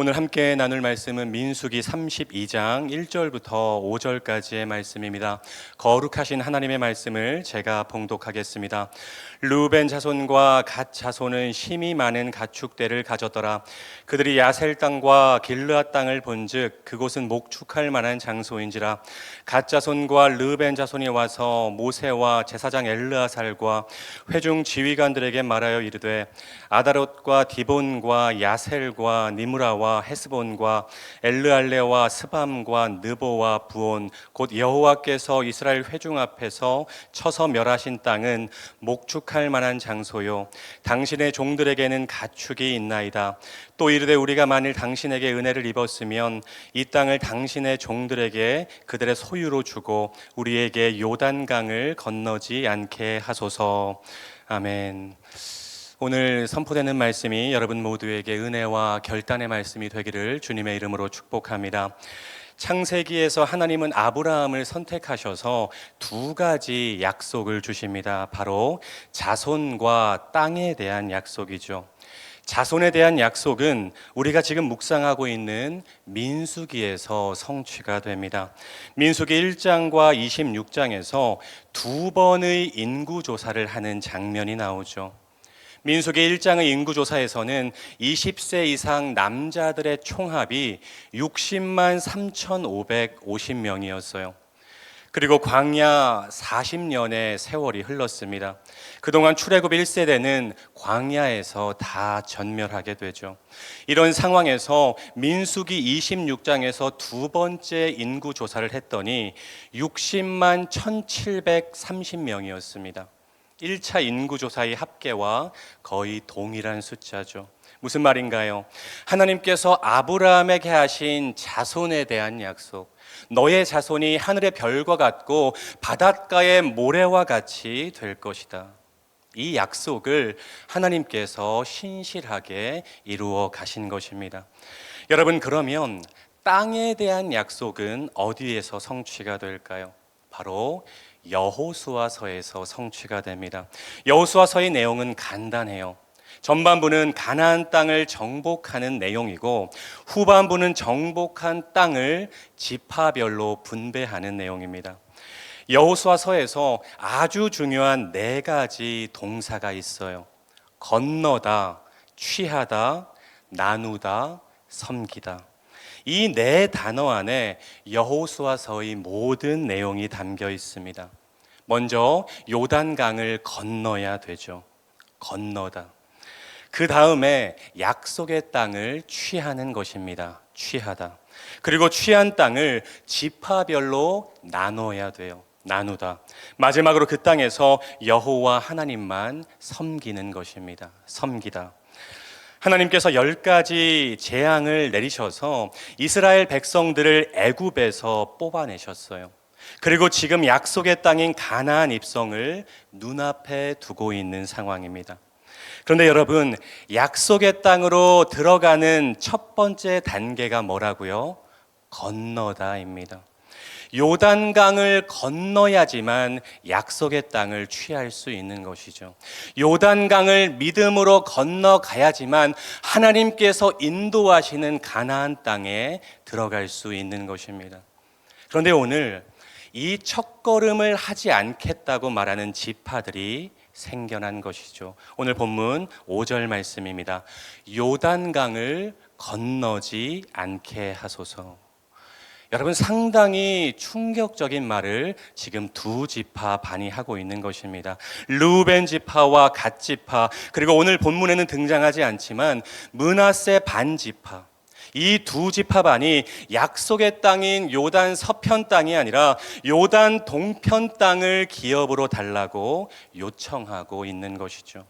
오늘 함께 나눌 말씀은 민수기 32장 1절부터 5절까지의 말씀입니다. 거룩하신 하나님의 말씀을 제가 봉독하겠습니다. 르우벤 자손과 갓 자손은 심히 많은 가축대를 가졌더라. 그들이 야셀 땅과 길르앗 땅을 본즉 그곳은 목축할 만한 장소인지라. 갓 자손과 르우벤 자손이 와서 모세와 제사장 엘르아살과 회중 지휘관들에게 말하여 이르되 아다롯과 디본과 야셀과 니므라와 헤스본과 엘르알레와 스밤과 느보와 부온 곧 여호와께서 이스라엘 회중 앞에서 쳐서 멸하신 땅은 목축할 만한 장소요 당신의 종들에게는 가축이 있나이다. 또 이르되 우리가 만일 당신에게 은혜를 입었으면 이 땅을 당신의 종들에게 그들의 소유로 주고 우리에게 요단강을 건너지 않게 하소서. 아멘. 오늘 선포되는 말씀이 여러분 모두에게 은혜와 결단의 말씀이 되기를 주님의 이름으로 축복합니다. 창세기에서 하나님은 아브라함을 선택하셔서 두 가지 약속을 주십니다. 바로 자손과 땅에 대한 약속이죠. 자손에 대한 약속은 우리가 지금 묵상하고 있는 민수기에서 성취가 됩니다. 민수기 1장과 26장에서 두 번의 인구조사를 하는 장면이 나오죠. 민수기 1장의 인구조사에서는 20세 이상 남자들의 총합이 60만 3,550명이었어요. 그리고 광야 40년의 세월이 흘렀습니다. 그동안 출애굽 1세대는 광야에서 다 전멸하게 되죠. 이런 상황에서 민수기 26장에서 두 번째 인구조사를 했더니 60만 1,730명이었습니다. 1차 인구조사의 합계와 거의 동일한 숫자죠. 무슨 말인가요? 하나님께서 아브라함에게 하신 자손에 대한 약속, 너의 자손이 하늘의 별과 같고 바닷가의 모래와 같이 될 것이다. 이 약속을 하나님께서 신실하게 이루어 가신 것입니다. 여러분, 그러면 땅에 대한 약속은 어디에서 성취가 될까요? 바로 여호수아서에서 성취가 됩니다. 여호수아서의 내용은 간단해요. 전반부는 가나안 땅을 정복하는 내용이고 후반부는 정복한 땅을 지파별로 분배하는 내용입니다. 여호수아서에서 아주 중요한 네 가지 동사가 있어요. 건너다, 취하다, 나누다, 섬기다. 이 네 단어 안에 여호수아서의 모든 내용이 담겨 있습니다. 먼저 요단강을 건너야 되죠. 건너다. 그 다음에 약속의 땅을 취하는 것입니다. 취하다. 그리고 취한 땅을 지파별로 나눠야 돼요. 나누다. 마지막으로 그 땅에서 여호와 하나님만 섬기는 것입니다. 섬기다. 하나님께서 10가지 재앙을 내리셔서 이스라엘 백성들을 애굽에서 뽑아내셨어요. 그리고 지금 약속의 땅인 가나안 입성을 눈앞에 두고 있는 상황입니다. 그런데 여러분, 약속의 땅으로 들어가는 첫 번째 단계가 뭐라고요? 건너다입니다. 요단강을 건너야지만 약속의 땅을 취할 수 있는 것이죠. 요단강을 믿음으로 건너가야지만 하나님께서 인도하시는 가나안 땅에 들어갈 수 있는 것입니다. 그런데 오늘 이 첫걸음을 하지 않겠다고 말하는 지파들이 생겨난 것이죠. 오늘 본문 5절 말씀입니다. 요단강을 건너지 않게 하소서. 여러분, 상당히 충격적인 말을 지금 두 지파 반이 하고 있는 것입니다. 르우벤 지파와 갓 지파, 그리고 오늘 본문에는 등장하지 않지만 므낫세 반 지파, 이 두 지파 반이 약속의 땅인 요단 서편 땅이 아니라 요단 동편 땅을 기업으로 달라고 요청하고 있는 것이죠.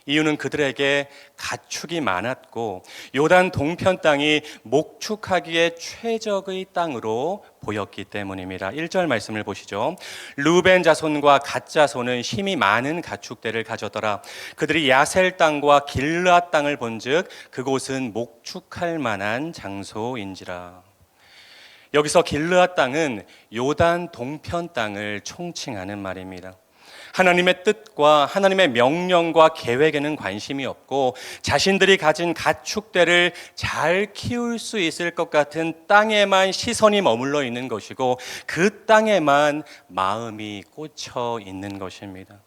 이유는 그들에게 가축이 많았고 요단 동편 땅이 목축하기에 최적의 땅으로 보였기 때문입니다. 1절 말씀을 보시죠. 르우벤 자손과 갓 자손은 힘이 많은 가축대를 가졌더라. 그들이 야셀 땅과 길르앗 땅을 본즉 그곳은 목축할 만한 장소인지라. 여기서 길르앗 땅은 요단 동편 땅을 총칭하는 말입니다. 하나님의 뜻과 하나님의 명령과 계획에는 관심이 없고 자신들이 가진 가축대를 잘 키울 수 있을 것 같은 땅에만 시선이 머물러 있는 것이고 그 땅에만 마음이 꽂혀 있는 것입니다.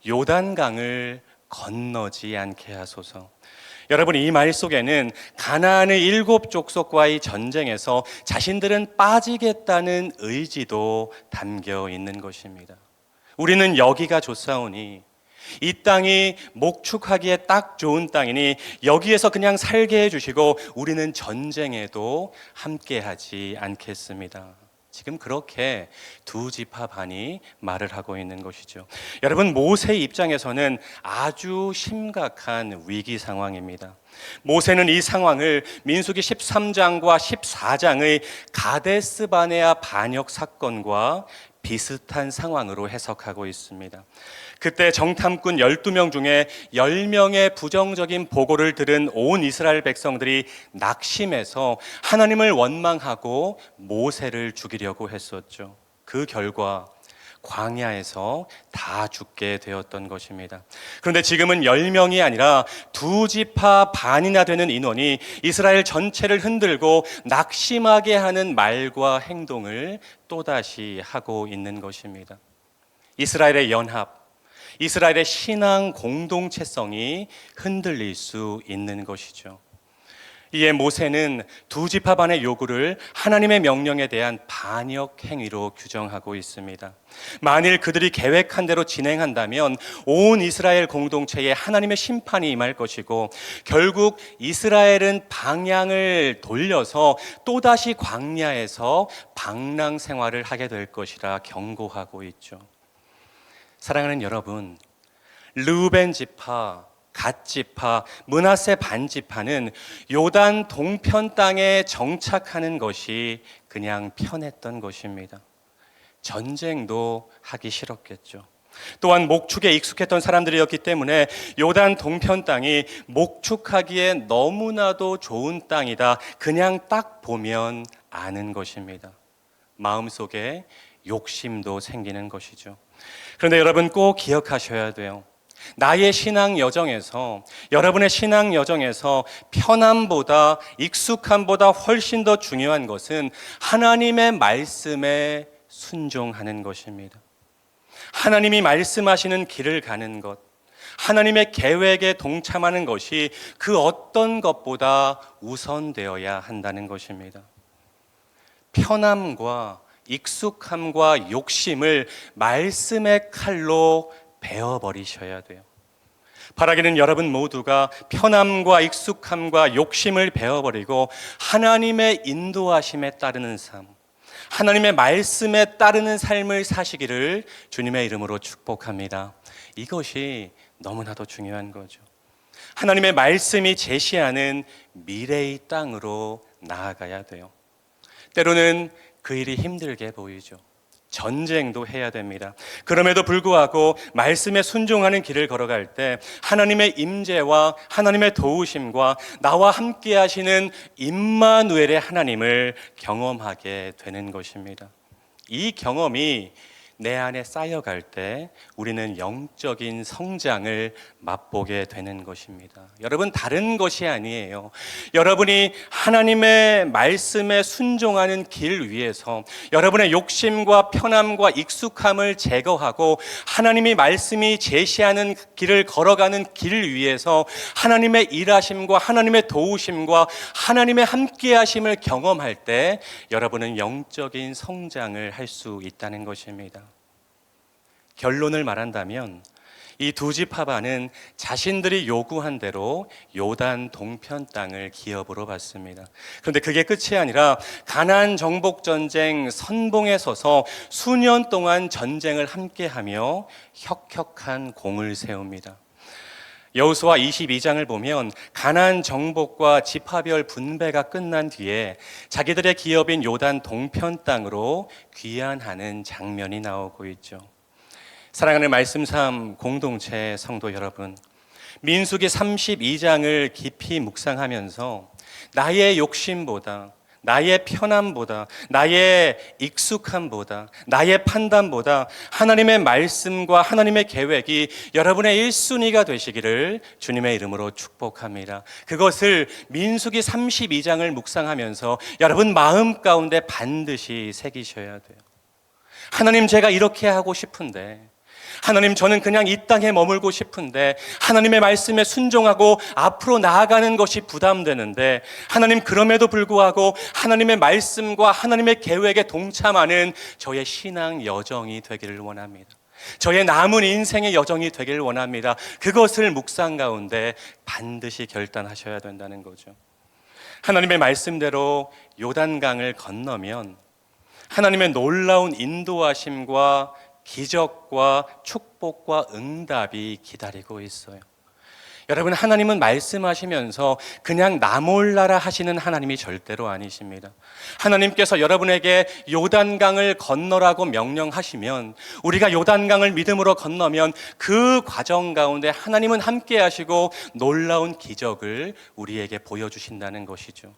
요단강을 건너지 않게 하소서. 여러분, 이 말 속에는 가나안의 7 족속과의 전쟁에서 자신들은 빠지겠다는 의지도 담겨 있는 것입니다. 우리는 여기가 좋사오니, 이 땅이 목축하기에 딱 좋은 땅이니 여기에서 그냥 살게 해주시고 우리는 전쟁에도 함께하지 않겠습니다. 지금 그렇게 두 지파 반이 말을 하고 있는 것이죠. 여러분, 모세의 입장에서는 아주 심각한 위기 상황입니다. 모세는 이 상황을 민수기 13장과 14장의 가데스 바네아 반역 사건과 비슷한 상황으로 해석하고 있습니다. 그때 정탐꾼 12명 중에 10명의 부정적인 보고를 들은 온 이스라엘 백성들이 낙심해서 하나님을 원망하고 모세를 죽이려고 했었죠. 그 결과 광야에서 다 죽게 되었던 것입니다. 그런데 지금은 10명이 아니라 두 지파 반이나 되는 인원이 이스라엘 전체를 흔들고 낙심하게 하는 말과 행동을 또다시 하고 있는 것입니다. 이스라엘의 연합, 이스라엘의 신앙 공동체성이 흔들릴 수 있는 것이죠. 이에 모세는 두 지파 반의 요구를 하나님의 명령에 대한 반역 행위로 규정하고 있습니다. 만일 그들이 계획한 대로 진행한다면 온 이스라엘 공동체에 하나님의 심판이 임할 것이고 결국 이스라엘은 방향을 돌려서 또다시 광야에서 방랑 생활을 하게 될 것이라 경고하고 있죠. 사랑하는 여러분, 르우벤 지파, 갓 지파, 므낫세 반 지파는 요단 동편 땅에 정착하는 것이 그냥 편했던 것입니다. 전쟁도 하기 싫었겠죠. 또한 목축에 익숙했던 사람들이었기 때문에 요단 동편 땅이 목축하기에 너무나도 좋은 땅이다, 그냥 딱 보면 아는 것입니다. 마음속에 욕심도 생기는 것이죠. 그런데 여러분, 꼭 기억하셔야 돼요. 나의 신앙 여정에서, 여러분의 신앙 여정에서 편함보다, 익숙함보다 훨씬 더 중요한 것은 하나님의 말씀에 순종하는 것입니다. 하나님이 말씀하시는 길을 가는 것, 하나님의 계획에 동참하는 것이 그 어떤 것보다 우선되어야 한다는 것입니다. 편함과 익숙함과 욕심을 말씀의 칼로 베어버리셔야 돼요. 바라기는 여러분 모두가 편함과 익숙함과 욕심을 베어버리고 하나님의 인도하심에 따르는 삶, 하나님의 말씀에 따르는 삶을 사시기를 주님의 이름으로 축복합니다. 이것이 너무나도 중요한 거죠. 하나님의 말씀이 제시하는 미래의 땅으로 나아가야 돼요. 때로는 그 일이 힘들게 보이죠. 전쟁도 해야 됩니다. 그럼에도 불구하고 말씀에 순종하는 길을 걸어갈 때 하나님의 임재와 하나님의 도우심과 나와 함께 하시는 임마누엘의 하나님을 경험하게 되는 것입니다. 이 경험이 내 안에 쌓여갈 때 우리는 영적인 성장을 맛보게 되는 것입니다. 여러분, 다른 것이 아니에요. 여러분이 하나님의 말씀에 순종하는 길 위에서 여러분의 욕심과 편함과 익숙함을 제거하고 하나님이 말씀이 제시하는 길을 걸어가는 길 위에서 하나님의 일하심과 하나님의 도우심과 하나님의 함께하심을 경험할 때 여러분은 영적인 성장을 할 수 있다는 것입니다. 결론을 말한다면 이 두 지파 반은 자신들이 요구한 대로 요단 동편 땅을 기업으로 받습니다. 그런데 그게 끝이 아니라 가나안 정복 전쟁 선봉에 서서 수년 동안 전쟁을 함께하며 혁혁한 공을 세웁니다. 여호수아 22장을 보면 가나안 정복과 지파별 분배가 끝난 뒤에 자기들의 기업인 요단 동편 땅으로 귀환하는 장면이 나오고 있죠. 사랑하는 말씀 삶 공동체 성도 여러분, 민수기 32장을 깊이 묵상하면서 나의 욕심보다, 나의 편함보다, 나의 익숙함보다, 나의 판단보다 하나님의 말씀과 하나님의 계획이 여러분의 1순위가 되시기를 주님의 이름으로 축복합니다. 그것을 민수기 32장을 묵상하면서 여러분 마음 가운데 반드시 새기셔야 돼요. 하나님, 제가 이렇게 하고 싶은데, 하나님, 저는 그냥 이 땅에 머물고 싶은데, 하나님의 말씀에 순종하고 앞으로 나아가는 것이 부담되는데, 하나님, 그럼에도 불구하고 하나님의 말씀과 하나님의 계획에 동참하는 저의 신앙 여정이 되기를 원합니다. 저의 남은 인생의 여정이 되기를 원합니다. 그것을 묵상 가운데 반드시 결단하셔야 된다는 거죠. 하나님의 말씀대로 요단강을 건너면 하나님의 놀라운 인도하심과 기적과 축복과 응답이 기다리고 있어요. 여러분, 하나님은 말씀하시면서 그냥 나 몰라라 하시는 하나님이 절대로 아니십니다. 하나님께서 여러분에게 요단강을 건너라고 명령하시면, 우리가 요단강을 믿음으로 건너면 그 과정 가운데 하나님은 함께 하시고 놀라운 기적을 우리에게 보여주신다는 것이죠.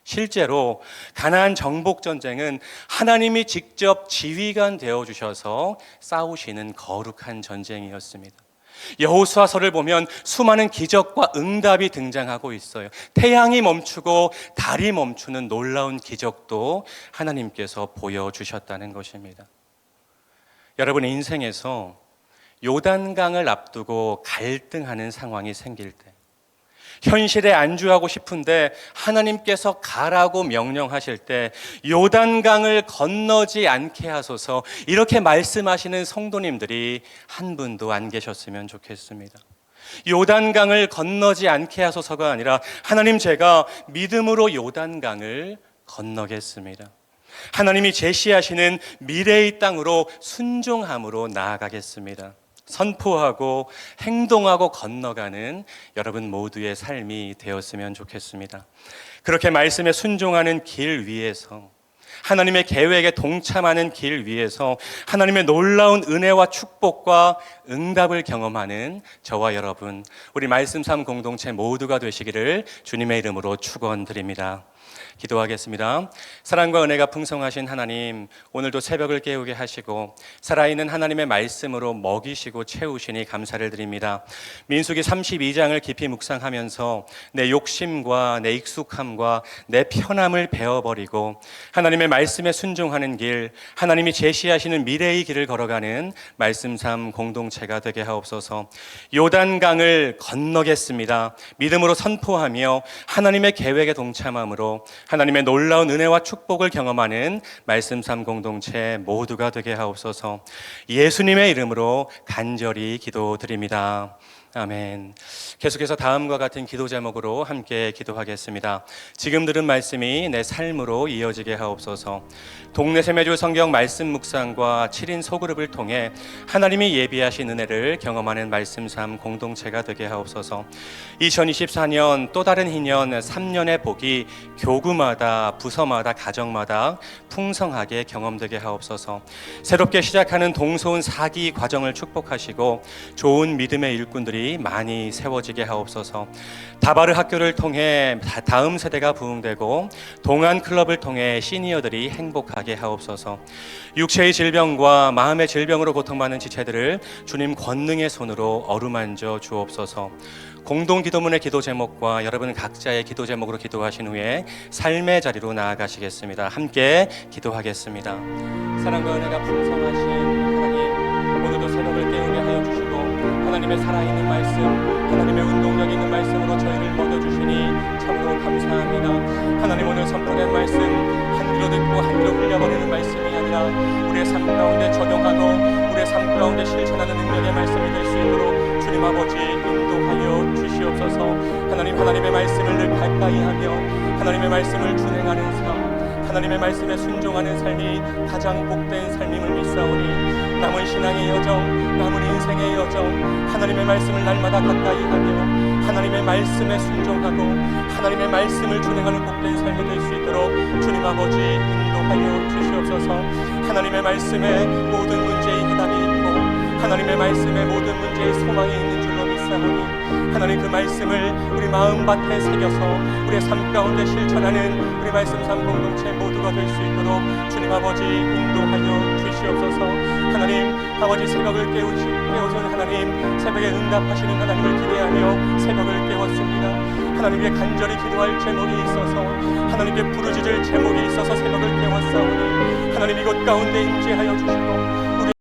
실제로 가나안 정복 전쟁은 하나님이 직접 지휘관 되어 주셔서 싸우시는 거룩한 전쟁이었습니다. 여호수아서를 보면 수많은 기적과 응답이 등장하고 있어요. 태양이 멈추고 달이 멈추는 놀라운 기적도 하나님께서 보여주셨다는 것입니다. 여러분, 인생에서 요단강을 앞두고 갈등하는 상황이 생길 때, 현실에 안주하고 싶은데 하나님께서 가라고 명령하실 때 요단강을 건너지 않게 하소서, 이렇게 말씀하시는 성도님들이 한 분도 안 계셨으면 좋겠습니다. 요단강을 건너지 않게 하소서가 아니라, 하나님, 제가 믿음으로 요단강을 건너겠습니다. 하나님이 제시하시는 미래의 땅으로 순종함으로 나아가겠습니다. 선포하고 행동하고 건너가는 여러분 모두의 삶이 되었으면 좋겠습니다. 그렇게 말씀에 순종하는 길 위에서, 하나님의 계획에 동참하는 길 위에서 하나님의 놀라운 은혜와 축복과 응답을 경험하는 저와 여러분, 우리 말씀 삶 공동체 모두가 되시기를 주님의 이름으로 축원드립니다. 기도하겠습니다. 사랑과 은혜가 풍성하신 하나님, 오늘도 새벽을 깨우게 하시고 살아있는 하나님의 말씀으로 먹이시고 채우시니 감사를 드립니다. 민수기 32장을 깊이 묵상하면서 내 욕심과 내 익숙함과 내 편함을 베어버리고 하나님의 말씀에 순종하는 길, 하나님이 제시하시는 미래의 길을 걸어가는 말씀 삶 공동체가 되게 하옵소서. 요단강을 건너겠습니다. 믿음으로 선포하며 하나님의 계획에 동참함으로 하나님의 놀라운 은혜와 축복을 경험하는 말씀 삶 공동체 모두가 되게 하옵소서. 예수님의 이름으로 간절히 기도드립니다. 아멘. 계속해서 다음과 같은 기도 제목으로 함께 기도하겠습니다. 지금 들은 말씀이 내 삶으로 이어지게 하옵소서. 동네 세매주 성경 말씀 묵상과 7인 소그룹을 통해 하나님이 예비하신 은혜를 경험하는 말씀 삶 공동체가 되게 하옵소서. 2024년 또 다른 희년 3년의 복이 교구마다, 부서마다, 가정마다 풍성하게 경험되게 하옵소서. 새롭게 시작하는 동소은 4기 과정을 축복하시고 좋은 믿음의 일꾼들이 많이 세워지게 하옵소서. 다바르 학교를 통해 다음 세대가 부흥되고 동안 클럽을 통해 시니어들이 행복하게 하옵소서. 육체의 질병과 마음의 질병으로 고통받는 지체들을 주님 권능의 손으로 어루만져 주옵소서. 공동 기도문의 기도 제목과 여러분 각자의 기도 제목으로 기도하신 후에 삶의 자리로 나아가시겠습니다. 함께 기도하겠습니다. 사랑과 은혜가 풍성하신 하나님, 오늘도 새벽을 깨우게 하여 주시고 하나님의 살아있는 말씀, 하나님의 운동력 있는 말씀으로 저희를 먹여주시니 참으로 감사합니다. 하나님, 오늘 선포된 말씀 한 귀로 듣고 한 귀로 흘려버리는 말씀이 아니라 우리의 삶 가운데 적용하고 우리의 삶 가운데 실천하는 능력의 말씀이 될 수 있도록 주님 아버지 인도하여 주시옵소서. 하나님, 하나님의 말씀을 늘 가까이 하며 하나님의 말씀을 준행하는 삶, 하나님의 말씀에 순종하는 삶이 가장 복된 삶임을 믿사오니 남은 신앙의 여정, 남은 인생의 여정, 하나님의 말씀을 날마다 가까이 하며 하나님의 말씀에 순종하고 하나님의 말씀을 준행하는 복된 삶이 될 수 있도록 주님 아버지 인도하여 주시옵소서. 하나님의 말씀에 모든 문제의 해답이 있고 하나님의 말씀에 모든 문제의 소망이 있는 줄로 믿습니다. 깨웠사오니 하나님 그 말씀을 우리 마음밭에 새겨서 우리의 삶 가운데 실천하는 우리 말씀 삶 공동체 모두가 될 수 있도록 주님 아버지 인도하여 주시옵소서. 하나님 아버지 새벽을 깨우신 하나님, 새벽에 응답하시는 하나님을 기대하며 새벽을 깨웠습니다. 하나님께 간절히 기도할 제목이 있어서, 하나님께 부르짖을 제목이 있어서 새벽을 깨웠사오니 하나님 이곳 가운데 임재하여 주시고